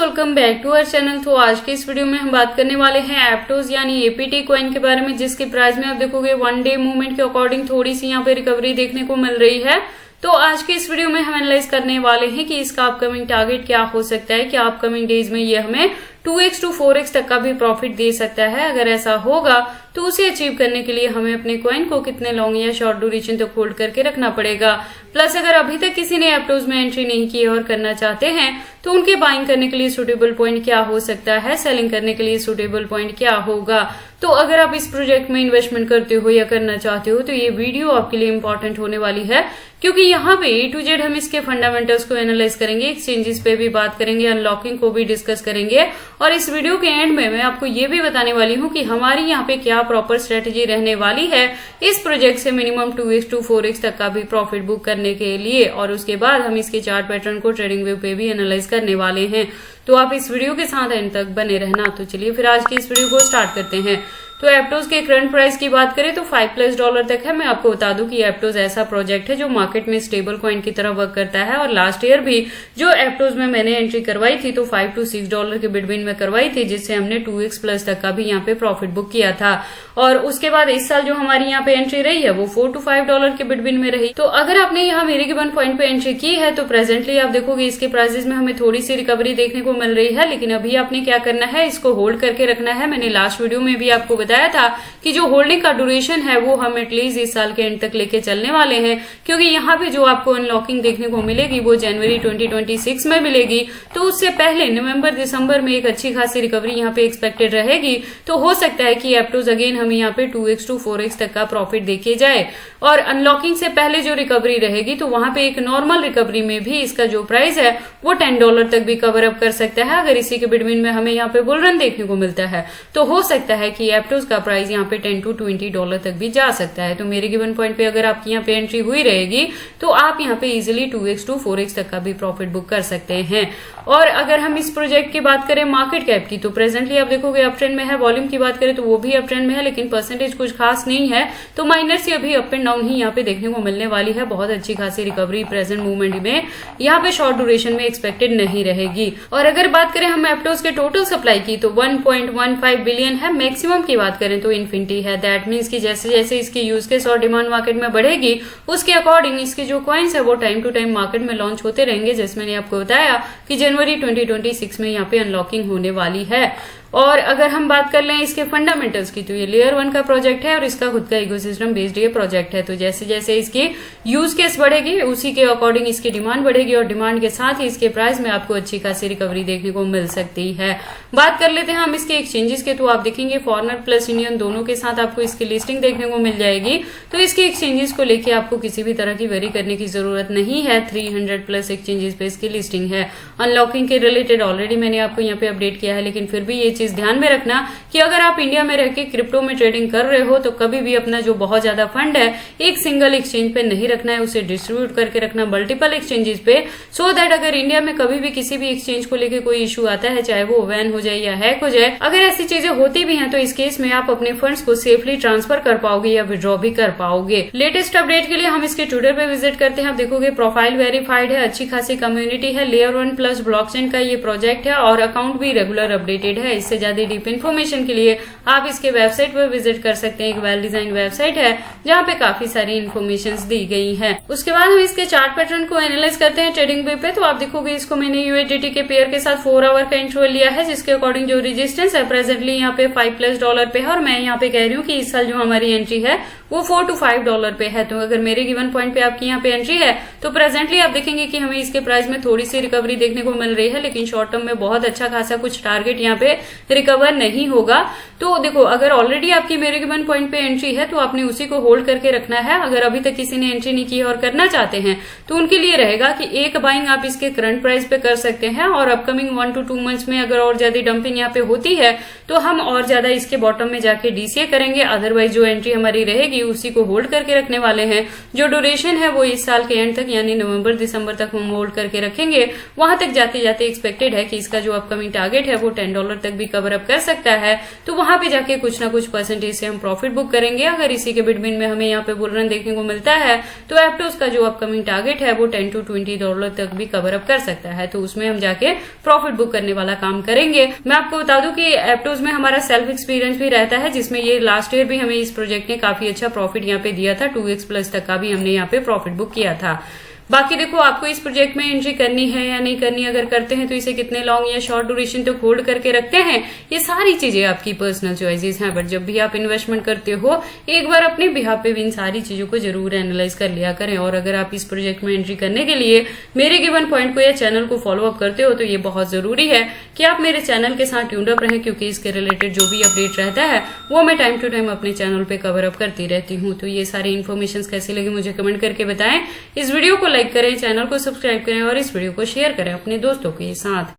Welcome back to our channel. तो आज के इस वीडियो में हम बात करने वाले हैं एप्टोज यानी एपीटी कॉइन के बारे में, जिसके प्राइस में आप देखोगे वन डे मूवमेंट के अकॉर्डिंग थोड़ी सी यहाँ पे रिकवरी देखने को मिल रही है। तो आज के इस वीडियो में हम एनालाइज करने वाले हैं कि इसका अपकमिंग टारगेट क्या हो सकता है, क्या अपकमिंग डेज में ये हमें 2x to 4x तक का भी प्रॉफिट दे सकता है। अगर ऐसा होगा तो उसे अचीव करने के लिए हमें अपने कॉइन को कितने लॉन्ग या शॉर्ट ड्यूरेशन तक होल्ड करके रखना पड़ेगा। प्लस अगर अभी तक किसी ने एप्टोज में एंट्री नहीं की और करना चाहते हैं तो उनके बाइंग करने के लिए सुटेबल पॉइंट क्या हो सकता है, सेलिंग करने के लिए सुटेबल पॉइंट क्या होगा। तो अगर आप इस प्रोजेक्ट में इन्वेस्टमेंट करते हो या करना चाहते हो तो ये वीडियो आपके लिए इंपॉर्टेंट होने वाली है, क्योंकि यहाँ पे A to Z हम इसके फंडामेंटल्स को एनालाइज करेंगे, एक्सचेंजेस पे भी बात करेंगे, अनलॉकिंग को भी डिस्कस करेंगे और इस वीडियो के एंड में मैं आपको ये भी बताने वाली हूँ कि हमारी यहाँ पे क्या प्रॉपर स्ट्रेटेजी रहने वाली है इस प्रोजेक्ट से मिनिमम 2x to 4x तक का भी प्रॉफिट बुक करने के लिए। और उसके बाद हम इसके चार्ट पैटर्न को ट्रेडिंग व्यू पे भी एनालाइज करने वाले हैं। तो आप इस वीडियो के साथ एंड तक बने रहना। तो चलिए फिर आज की इस वीडियो को स्टार्ट करते हैं। तो एप्टोज के करंट प्राइस की बात करें तो $5+ तक है। मैं आपको बता दूं कि एप्टोज ऐसा प्रोजेक्ट है जो मार्केट में स्टेबल कॉइन की तरह वर्क करता है और लास्ट ईयर भी जो एप्टोज में मैंने एंट्री करवाई थी तो $5 to $6 के बिटवीन में करवाई थी, जिससे हमने 2x+ तक का भी यहाँ पे प्रॉफिट बुक किया था। और उसके बाद इस साल जो हमारी यहाँ पे एंट्री रही है वो $4 to $5 के बिटवीन में रही। तो अगर आपने यहाँ मेरे गिवन पॉइंट पे एंट्री की है तो प्रेजेंटली आप देखोगे इसके प्राइसेस में हमें थोड़ी सी रिकवरी देखने को मिल रही है, लेकिन अभी आपने क्या करना है, इसको होल्ड करके रखना है। मैंने लास्ट वीडियो में भी आपको बताया था कि जो होल्डिंग का ड्यूरेशन है वो हम एटलीस्ट इस साल के एंड तक लेके चलने वाले हैं, क्योंकि यहाँ पे जो आपको अनलॉकिंग देखने को मिलेगी वो जनवरी 2026 में मिलेगी। तो उससे पहले नवंबर दिसंबर में एक अच्छी खासी रिकवरी यहाँ पे एक्सपेक्टेड रहेगी। तो हो सकता है कि एप्टोज अगेन हमें यहाँ पे 2x to 4x तक का प्रॉफिट देखे जाए। और अनलॉकिंग से पहले जो रिकवरी रहेगी तो वहां पे एक नॉर्मल रिकवरी में भी इसका जो प्राइस है वो $10 तक भी कवर अप कर सकता है। अगर इसी के बिटवीन में हमें यहाँ पे बुल रन देखने को मिलता है तो हो सकता है कि एप्टोज का प्राइस यहाँ पे $10 to $20 तक भी जा सकता है। तो मेरे गिवन पॉइंट पे अगर आपकी यहाँ पे एंट्री हुई रहेगी तो आप यहाँ पे इजिली 2x to 4x तक का भी प्रॉफिट बुक कर सकते हैं। और अगर हम इस प्रोजेक्ट की बात करें मार्केट कैप की तो प्रेजेंटली आप देखोगे अप ट्रेंड में है। वॉल्यूम की बात करें तो वो भी अप ट्रेंड में है, लेकिन परसेंटेज कुछ खास नहीं है। तो माइनर से अभी अप एंड डाउन ही यहाँ पे देखने को मिलने वाली है। बहुत अच्छी खासी रिकवरी प्रेजेंट मूवमेंट में यहाँ पे शॉर्ट ड्यूरेशन में एक्सपेक्टेड नहीं रहेगी। और अगर बात करें हम एप्टोज के टोटल सप्लाई की तो 1.15 बिलियन है। मैक्सिमम की बात करें तो इन्फिनिटी है। दैट मीन्स कि जैसे जैसे इसकी यूज केस और डिमांड मार्केट में बढ़ेगी उसके अकॉर्डिंग इसके जो कॉइन्स है वो टाइम टू टाइम मार्केट में लॉन्च होते रहेंगे। जैसे मैंने आपको बताया कि जनवरी 2026 में यहाँ पे अनलॉकिंग होने वाली है। और अगर हम बात कर लें इसके फंडामेंटल्स की तो ये लेयर 1 का प्रोजेक्ट है और इसका खुद का इकोसिस्टम बेस्ड ये प्रोजेक्ट है। तो जैसे जैसे इसकी यूज केस बढ़ेगी उसी के अकॉर्डिंग इसकी डिमांड बढ़ेगी और डिमांड के साथ ही इसके प्राइस में आपको अच्छी खासी रिकवरी देखने को मिल सकती है। बात कर लेते हैं हम इसके एक्सचेंजेस के, तो आप देखेंगे फॉरेनर प्लस इंडियन दोनों के साथ आपको इसकी लिस्टिंग देखने को मिल जाएगी। तो इसके एक्सचेंजेस को लेकर आपको किसी भी तरह की वेरी करने की जरूरत नहीं है। 300+ एक्सचेंजेस पे इसकी लिस्टिंग है। अनलॉकिंग के रिलेटेड ऑलरेडी मैंने आपको यहाँ पे अपडेट किया है, लेकिन फिर भी ये चीज ध्यान में रखना कि अगर आप इंडिया में रह के क्रिप्टो में ट्रेडिंग कर रहे हो तो कभी भी अपना जो बहुत ज्यादा फंड है एक सिंगल एक्सचेंज पे नहीं रखना है, उसे डिस्ट्रीब्यूट करके रखना मल्टीपल एक्सचेंजेस पे, सो दैट अगर इंडिया में कभी भी किसी भी एक्सचेंज को लेकर कोई इशू आता है, चाहे वो बैन हो जाए या हैक हो जाए, अगर ऐसी चीजें होती भी हैं तो इस केस में आप अपने फंड्स को सेफली ट्रांसफर कर पाओगे या विड्रॉ भी कर पाओगे। लेटेस्ट अपडेट के लिए हम इसके ट्विटर पे विजिट करते हैं। आप देखोगे प्रोफाइल वेरीफाइड है, अच्छी खासी कम्युनिटी है, लेयर 1 प्लस ब्लॉकचेन का ये प्रोजेक्ट है और अकाउंट भी रेगुलर अपडेटेड है। इससे ज्यादा डीप इन्फॉर्मेशन के लिए आप इसके वेबसाइट पर विजिट कर सकते हैं। एक वेल डिजाइन वेबसाइट है जहाँ पे काफी सारी इन्फॉर्मेशन दी गई है। उसके बाद हम इसके चार्ट पैटर्न को एनालाइज करते हैं ट्रेडिंग व्यू पे। तो आप देखोगे इसको मैंने USDT के पेयर के साथ 4 आवर का इंटरवल लिया है, जिसके अकॉर्डिंग जो रेजिस्टेंस है प्रेजेंटली यहाँ पे $5+ पे है और मैं यहाँ पे कह रही हूँ कि इस साल जो हमारी एंट्री है वो $4 to $5 पे है। तो अगर मेरे गिवन पॉइंट पे आपकी यहाँ पे एंट्री है तो प्रेजेंटली आप देखेंगे कि हमें इसके प्राइस में थोड़ी सी रिकवरी देखने को मिल रही है, लेकिन शॉर्ट टर्म में बहुत अच्छा खासा कुछ टारगेट यहाँ पे रिकवर नहीं होगा। तो देखो अगर ऑलरेडी आपकी मेरे गिवन पॉइंट पे एंट्री है तो आपने उसी को होल्ड करके रखना है। अगर अभी तक किसी ने एंट्री नहीं की और करना चाहते हैं तो उनके लिए रहेगा कि एक बाइंग आप इसके करंट प्राइस पे कर सकते हैं और अपकमिंग 1 to 2 मंथ्स में अगर और ज्यादा डंपिंग यहाँ पे होती है तो हम और ज्यादा इसके बॉटम में जाके DCA करेंगे। अदरवाइज जो एंट्री हमारी रहेगी उसी को होल्ड करके रखने वाले हैं। जो ड्यूरेशन है वो इस साल के एंड तक यानी नवंबर दिसंबर तक हम होल्ड करके रखेंगे। वहां तक जाते जाते एक्सपेक्टेड है कि इसका जो अपकमिंग टारगेट है वो $10 तक भी कवर अप कर सकता है, तो वहां पे जाके कुछ ना कुछ परसेंटेज से हम प्रॉफिट बुक करेंगे। अगर इसी के बिटवीन में हमें यहाँ पे बुल रन देखने को मिलता है तो एप्टोज का जो अपकमिंग टारगेट है वो $10 to $20 तक भी कवर अप कर सकता है, तो उसमें हम जाके प्रॉफिट बुक करने वाला काम करेंगे। मैं आपको बता दूं कि एप्टोज में हमारा सेल्फ एक्सपीरियंस भी रहता है, जिसमें ये लास्ट ईयर भी हमें इस प्रोजेक्ट ने काफी अच्छा प्रॉफिट यहाँ पे दिया था, 2x प्लस तक का भी हमने यहाँ पे प्रॉफिट बुक किया था। बाकी देखो आपको इस प्रोजेक्ट में एंट्री करनी है या नहीं करनी, अगर करते हैं तो इसे कितने लॉन्ग या शॉर्ट ड्यूरेशन तक होल्ड करके रखते हैं, ये सारी चीजें आपकी पर्सनल चॉइसेस हैं। बट जब भी आप इन्वेस्टमेंट करते हो एक बार अपने बिहाफ पे भी इन सारी चीजों को जरूर एनालाइज कर लिया करें। और अगर आप इस प्रोजेक्ट में एंट्री करने के लिए मेरे गिवन पॉइंट को या चैनल को फॉलो अप करते हो तो ये बहुत जरूरी है कि आप मेरे चैनल के साथ ट्यून्ड अप रहें, क्योंकि इसके रिलेटेड जो भी अपडेट रहता है वो मैं टाइम टू टाइम अपने चैनल पे कवर अप करती रहती हूँ। तो ये सारी इन्फॉर्मेशन कैसी लगी मुझे कमेंट करके बताएं। इस वीडियो को लाइक करें, चैनल को सब्सक्राइब करें और इस वीडियो को शेयर करें अपने दोस्तों के साथ।